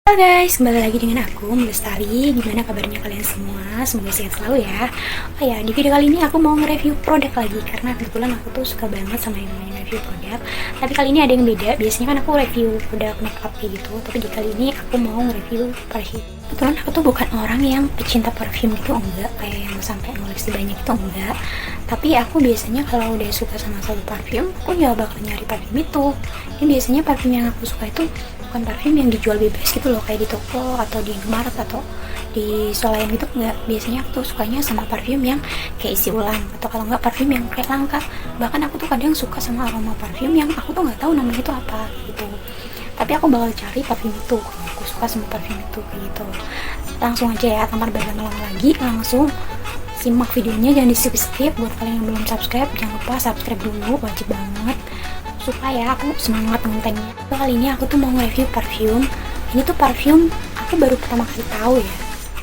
Halo guys, kembali lagi dengan aku, Lestari. Gimana kabarnya kalian semua? Semoga sehat selalu ya. Oh ya, di video kali ini aku mau nge-review produk lagi. Karena kebetulan aku tuh suka banget sama yang namanya review produk. Tapi kali ini ada yang beda. Biasanya kan aku review produk makeup kayak gitu. Tapi di kali ini aku mau nge-review parfum. Kebetulan aku tuh bukan orang yang pecinta parfum gitu, enggak. Kayak yang sampai ngoleksi banyak itu enggak. Tapi aku biasanya kalau udah suka sama satu parfum, aku ya bakal nyari parfum itu. Ini biasanya parfum yang aku suka itu bukan parfum yang dijual bebas gitu loh, kayak di toko atau di Indomaret atau di swalayan gitu, enggak. Biasanya aku tuh sukanya sama parfum yang kayak isi ulang, atau kalau enggak parfum yang kayak langka. Bahkan aku tuh kadang suka sama aroma parfum yang aku tuh nggak tahu namanya itu apa gitu, tapi aku bakal cari parfum itu kalau aku suka sama parfum itu kayak gitu. Langsung aja ya, tanpa berlama-lama lagi, langsung simak videonya, jangan di skip. Buat kalian yang belum subscribe, jangan lupa subscribe dulu, wajib banget supaya aku semangat kontennya. Kali ini aku tuh mau nge-review parfum. Ini tuh parfum aku baru pertama kali tahu ya,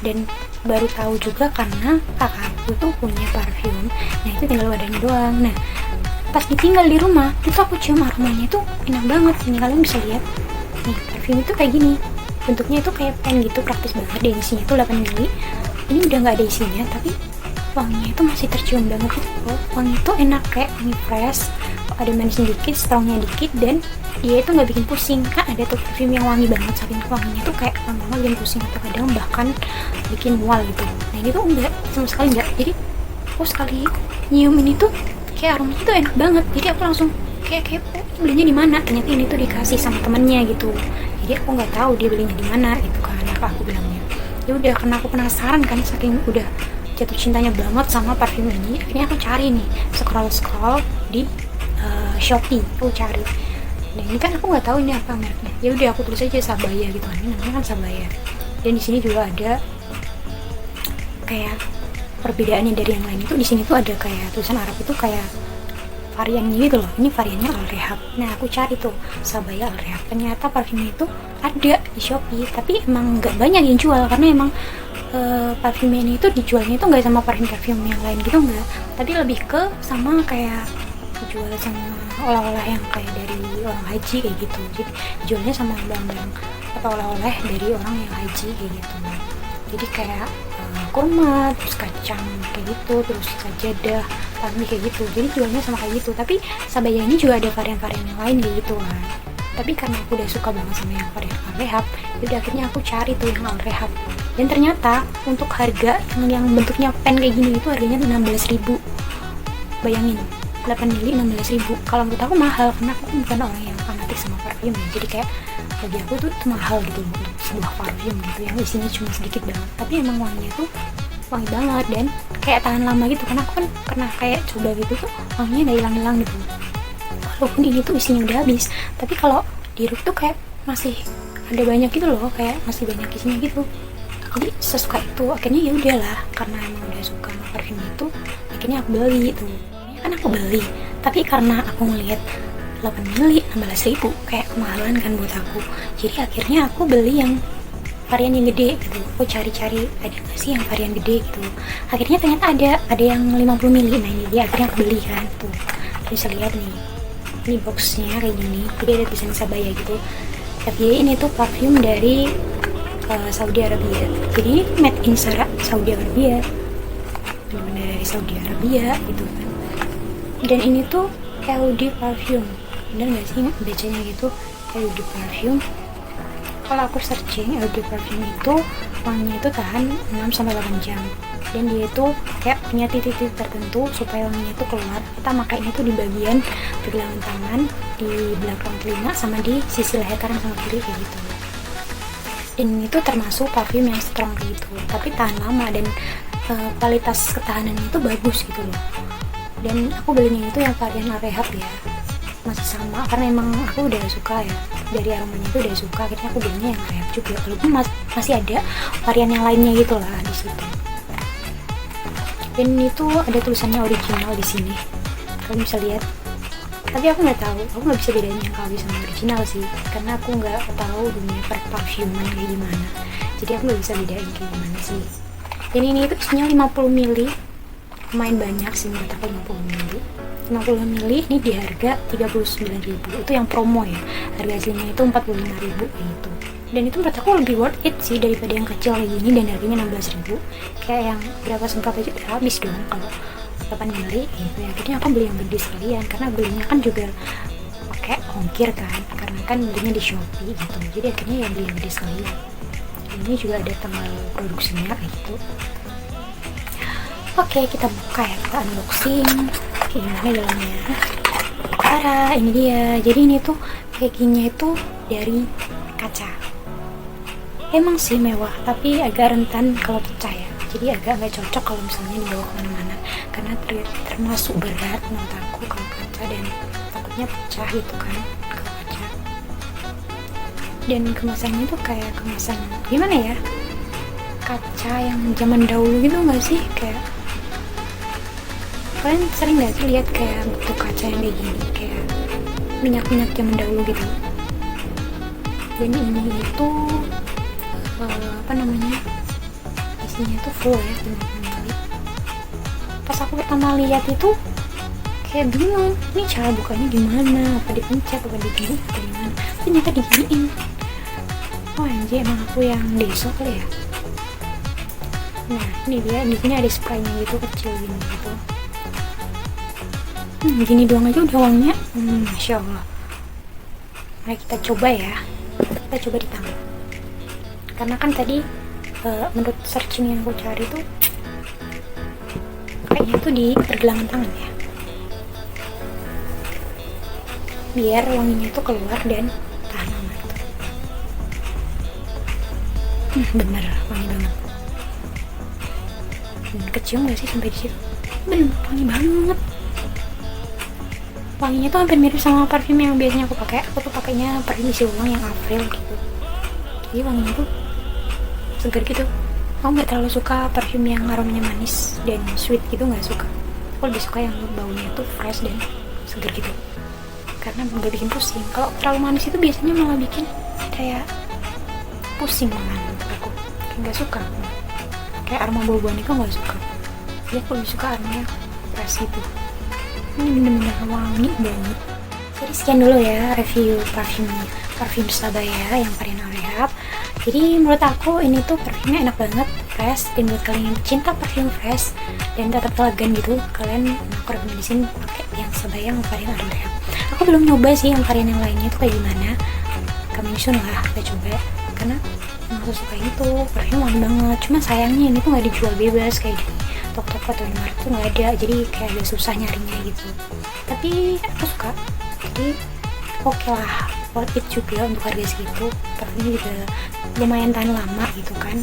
dan baru tahu juga karena kakakku tuh punya parfum. Nah itu tinggal wadahnya doang. Nah pas ditinggal di rumah itu aku cium aromanya tuh enak banget. Ini kalian bisa lihat nih, parfum itu kayak gini, bentuknya itu kayak pen gitu, praktis banget. Dan isinya tuh 8 ml. Ini udah nggak ada isinya, tapi wanginya itu masih tercium banget gitu loh. Wangi itu enak, kayak wangi fresh, ada manisnya dikit, strongnya dikit, dan dia itu nggak bikin pusing. Kan ada tuh parfum yang wangi banget, saking wanginya tuh kayak lama-lama bikin pusing atau kadang bahkan bikin mual gitu. Nah ini tuh enggak, sama sekali enggak. Jadi aku sekali nyium ini tuh kayak aromanya tuh enak banget. Jadi aku langsung kayak belinya di mana? Ternyata ini tuh dikasih sama temennya gitu. Jadi aku nggak tahu dia belinya di mana itu kan, apa aku bilangnya. Ya udah, karena aku penasaran kan, saking udah jatuh cintanya banget sama parfum ini, akhirnya aku cari nih, scroll di Shopee, aku cari. Dan ini kan aku nggak tahu ini apa mereknya. Ya udah aku tulis aja Sabaya gitu kan, ini namanya kan Sabaya. Dan di sini juga ada kayak perbedaannya dari yang lain. Itu di sini tuh ada kayak tulisan Arab itu kayak variannya gitu loh. Ini variannya Al Rehab. Nah aku cari tuh Sabaya Al Rehab, ternyata parfumnya itu ada di Shopee, tapi emang nggak banyak yang jual karena emang parfumnya ini tuh dijualnya itu nggak sama parfum yang lain gitu, enggak, tapi lebih ke sama kayak dijual sama olah-olah yang kayak dari orang haji kayak gitu. Jadi dijualnya sama barang-barang atau oleh-oleh dari orang yang haji kayak gitu. Jadi kayak kurma, terus kacang kayak gitu, terus sajadah, tanmi kayak gitu. Jadi jualnya sama kayak gitu. Tapi Sabaya ini juga ada varian-varian yang lain kayak gitu kan. Tapi karena aku udah suka banget sama yang varian Al Rehab, jadi akhirnya aku cari tuh yang Al Rehab. Dan ternyata untuk harga yang bentuknya pen kayak gini itu harganya 16.000. Bayangin, 8 mili 16.000. Kalau menurut aku mahal, karena aku bukan orang yang fanatik sama parfum ya. Jadi kayak bagi aku tuh itu mahal gitu untuk sebuah parfum gitu yang isinya cuma sedikit banget, tapi emang wanginya tuh wangi banget dan kayak tahan lama gitu. Karena aku kan pernah kayak coba gitu tuh wanginya gak hilang-hilang gitu, walaupun ini tuh isinya udah habis. Tapi kalau di Ruk tuh kayak masih ada banyak gitu loh, kayak masih banyak isinya gitu. Jadi sesuka itu, akhirnya ya udahlah, karena emang udah suka sama parfum itu, akhirnya aku beli itu. Kan aku beli, tapi karena aku ngelihat 8 mili 16.000 kayak kemahalan kan buat aku. Jadi akhirnya aku beli yang varian yang gede gitu. Aku cari-cari ada nggak sih yang varian gede gitu. Akhirnya ternyata ada yang 50 mili. Nah ini dia, akhirnya aku beli kan tuh. Bisa lihat nih, ini boxnya kayak gini. Jadi ada tulisan Sabaya gitu. Tapi ini tuh parfum dari Saudi Arabia. Jadi made in Saudi Arabia, benar-benar dari Saudi Arabia gitu kan. Dan ini tuh LD parfum, bener nggak sih bacanya gitu, LD parfum. Kalau aku searching LD parfum itu wanginya itu tahan 6-8 jam, dan dia itu kayak punya titik-titik tertentu supaya wanginya itu keluar. Kita makainya tuh di bagian pergelangan tangan, di belakang telinga, sama di sisi leher kanan sama kiri kayak gitu. Dan ini tuh termasuk parfum yang strong gitu, tapi tahan lama dan kualitas ketahanannya itu bagus gitu loh. Dan aku belinya itu yang varian Al Rehab ya, masih sama karena emang aku udah suka ya, dari aromanya itu udah suka. Akhirnya aku belinya yang Al Rehab juga, walaupun masih ada varian yang lainnya gitu lah di situ. Dan itu ada tulisannya original di sini, kalian bisa lihat. Tapi aku nggak tahu, aku nggak bisa bedain yang KW sama original sih, karena aku nggak tahu dunia perparfuman kayak gimana. Jadi aku nggak bisa bedain kayak gimana sih. Dan ini itu isinya 50 mili, lumayan banyak sih menurut aku. 50 mili 50 mili ini di harga 39.000. Itu yang promo ya, harga aslinya itu 45.000 gitu. dan itu menurut aku lebih worth it sih daripada yang kecil kayak gini dan harganya 16.000. Kayak yang berapa semprot aja udah habis dong kalau kapan beli gitu ya. Akhirnya aku beli yang gede sekalian karena belinya kan juga pakai ongkir kan, karena kan belinya di Shopee gitu. Jadi akhirnya ya beli yang gede sekalian. Ini juga ada tanggal produksinya kayak gitu. Oke, kita buka ya, kita unboxing. Gimana dalamnya? Tara, ini dia. Jadi ini tuh packingnya itu dari kaca. Emang sih mewah, tapi agak rentan kalau pecah ya. Jadi agak nggak cocok kalau misalnya dibawa kemana-mana, karena termasuk berat menurut aku kalau kaca, dan takutnya pecah gitu kan kalau kaca. Dan kemasannya tuh kayak kemasan gimana ya? Kaca yang zaman dahulu gitu nggak sih? Kayak kalian sering nggak sih lihat kayak bentuk kaca yang kayak gini, kayak minyak zaman dahulu gitu. Dan ini itu apa namanya, isinya tuh full ya, teman-teman. Pas aku pertama lihat itu kayak bingung, ini cara bukanya gimana, apa dipencet, apa digini, apa gimana. Ternyata diginiin. Oh anjir, emang aku yang deso kali ya. Nah ini dia, di sini ada spraynya gitu, kecil gini gitu. Begini doang aja udah wanginya, masya Allah. Mari kita coba ya, kita coba di tangan. Karena kan tadi menurut searching yang aku cari tuh kayaknya tuh di pergelangan tangan ya, biar wanginya tuh keluar dan tahan lama tuh. Bener wangi banget. Kecium gak sih sampai di situ? Bener wangi banget. Wanginya tuh hampir mirip sama parfum yang biasanya aku pakai. Aku tuh pakainya parfum isi ulang yang April gitu. Jadi wanginya tuh segar gitu. Aku nggak terlalu suka parfum yang aromanya manis dan sweet gitu, nggak suka. Aku lebih suka yang baunya tuh fresh dan segar gitu, karena nggak bikin pusing. Kalau terlalu manis itu biasanya malah bikin kayak pusing banget aku, nggak suka. Kayak aroma bau-bauan itu nggak suka. Jadi aku lebih suka aromanya fresh gitu. Ini bener-bener wangi banget. Jadi sekian dulu ya review parfum Sabaya yang varian Arehab. Jadi menurut aku ini tuh parfumnya enak banget, fresh. Dan buat kalian yang cinta parfum fresh dan tetap elegan gitu, kalian aku rekomendasiin pakai yang Sabaya yang varian Arehab. Aku belum nyoba sih yang varian yang lainnya tuh kayak gimana. Coming soon lah kita coba, karena yang aku suka itu parfum wangi banget. Cuma sayangnya ini tuh nggak dijual bebas kayak di toko-toko atau di market tuh nggak ada, jadi kayak agak susah nyarinya gitu. Tapi aku suka, jadi oke lah, worth it juga untuk harga segitu. Parfumnya juga lumayan tahan lama gitu kan.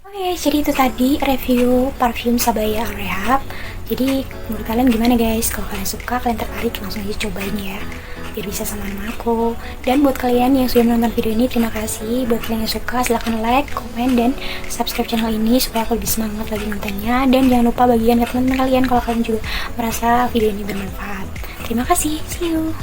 Oke, jadi itu tadi review parfum Sabaya Arehab. Jadi menurut kalian gimana guys? Kalau kalian suka, kalian tertarik, langsung aja cobain ya, biar bisa sama aku. Dan buat kalian yang sudah menonton video ini, terima kasih. Buat kalian yang suka, silahkan like, komen, dan subscribe channel ini supaya aku lebih semangat lagi nontonnya. Dan jangan lupa bagikan ke teman-teman kalian kalau kalian juga merasa video ini bermanfaat. Terima kasih, see you.